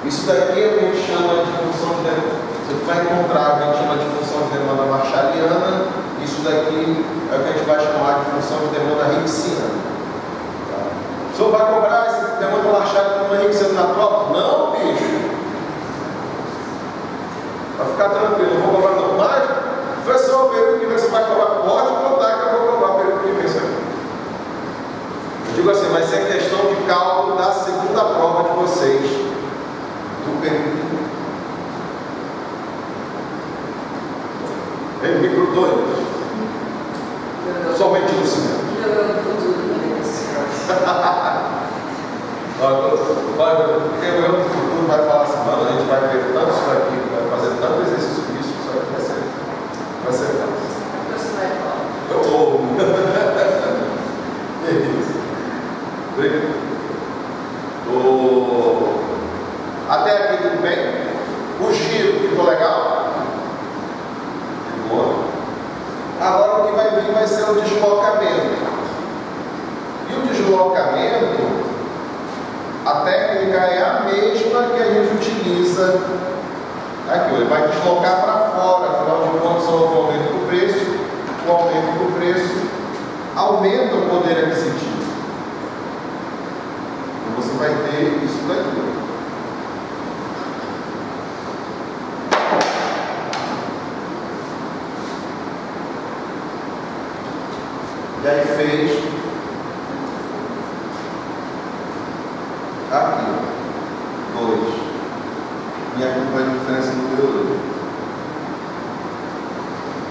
Isso daqui a gente chama de função de demanda. Você vai encontrar, a gente chama de função de demanda marshalliana. Isso daqui é o que a gente vai chamar de função de demanda Higgsina. O senhor vai cobrar esse demanda marshalliana como Higgsina na prova? Não, bicho. Vai ficar tranquilo, não vou cobrar não. Mas, professor, o período que vem você vai cobrar, pode contar que eu vou cobrar o período que vem isso aqui. Eu digo assim, vai ser questão de cálculo da segunda prova de vocês. Do período que vem. Vem micro 2. Somente no cinema. Quem é o futuro vai falar assim, mano, a gente vai ver tanto isso aqui, vai fazer tanto exercício disso, isso aqui vai ser fácil. Eu vou. Até aqui tudo bem? O giro ficou legal? Ficou. Agora o que vai vir vai ser o deslocamento. E o deslocamento, a técnica é a mesma que a gente utiliza aqui. Ele vai deslocar para fora, afinal de contas, o aumento do preço. O aumento do preço aumenta o poder aquisitivo. Então você vai ter isso daqui. E aí fez aqui, 2. E aqui vai a diferença no número 2.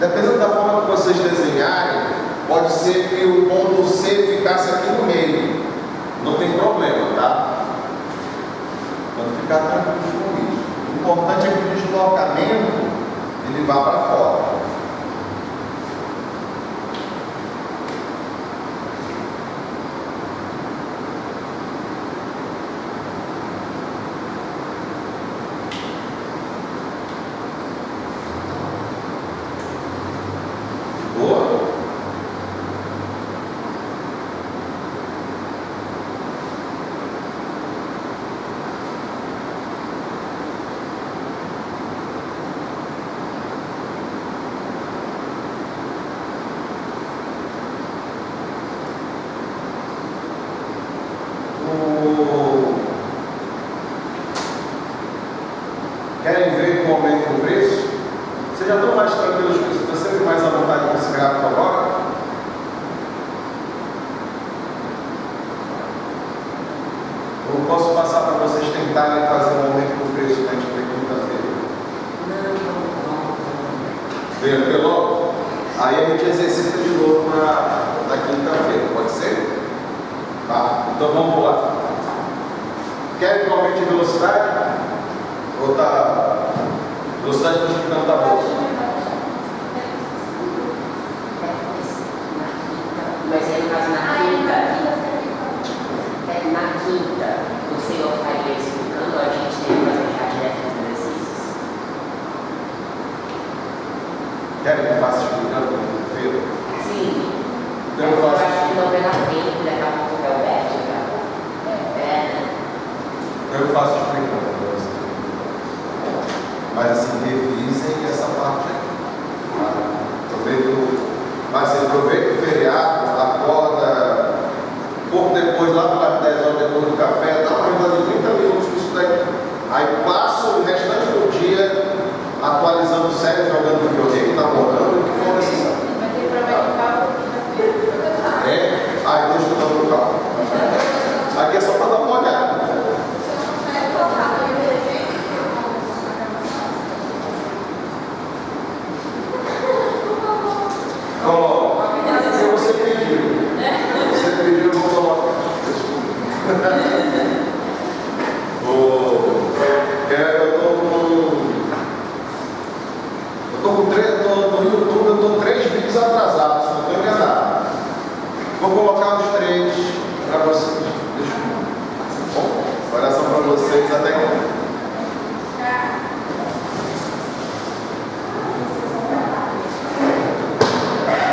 Dependendo da forma que vocês desenharem, pode ser que o ponto C ficasse já estão mais tranquilos com isso? Estou sempre mais à vontade com esse gráfico agora? Eu posso passar para vocês tentarem fazer um aumento do preço na quinta-feira?
Não.
Vê logo? Aí a gente exercita de novo na quinta-feira, pode ser? Tá, então vamos lá. Querem que aumente a velocidade? Ou tá? Velocidade do explicando tá boa?
Mas aí, no caso, na quinta, o senhor faria explicando, ou a gente teria que fazer já direto nos exercícios?
Querem que eu faça explicando na quinta-feira?
Sim.
Então eu faço.
acho que não vai dar tempo, daqui a pouco é o Beth,
Eu faço explicando para vocês. Mas assim, revisem essa parte aqui. Aproveita o feriado, acorda pouco depois, lá para 10 horas depois do café, dá uma revisão de 30 minutos nisso daqui. Aí passa o restante do dia atualizando série, jogando videogame, namorando, o que for necessário.
Vai ter problema no carro aqui.
Aí deixa eu dar no carro. Aqui é só para dar uma olhada. Coloca. Porque você pediu. Você pediu, eu vou colocar. Desculpa. No YouTube, eu estou 3 vídeos atrasados, se não estou enganado. Vou colocar os 3 para vocês. Deixa eu. Bom, oração para vocês até que.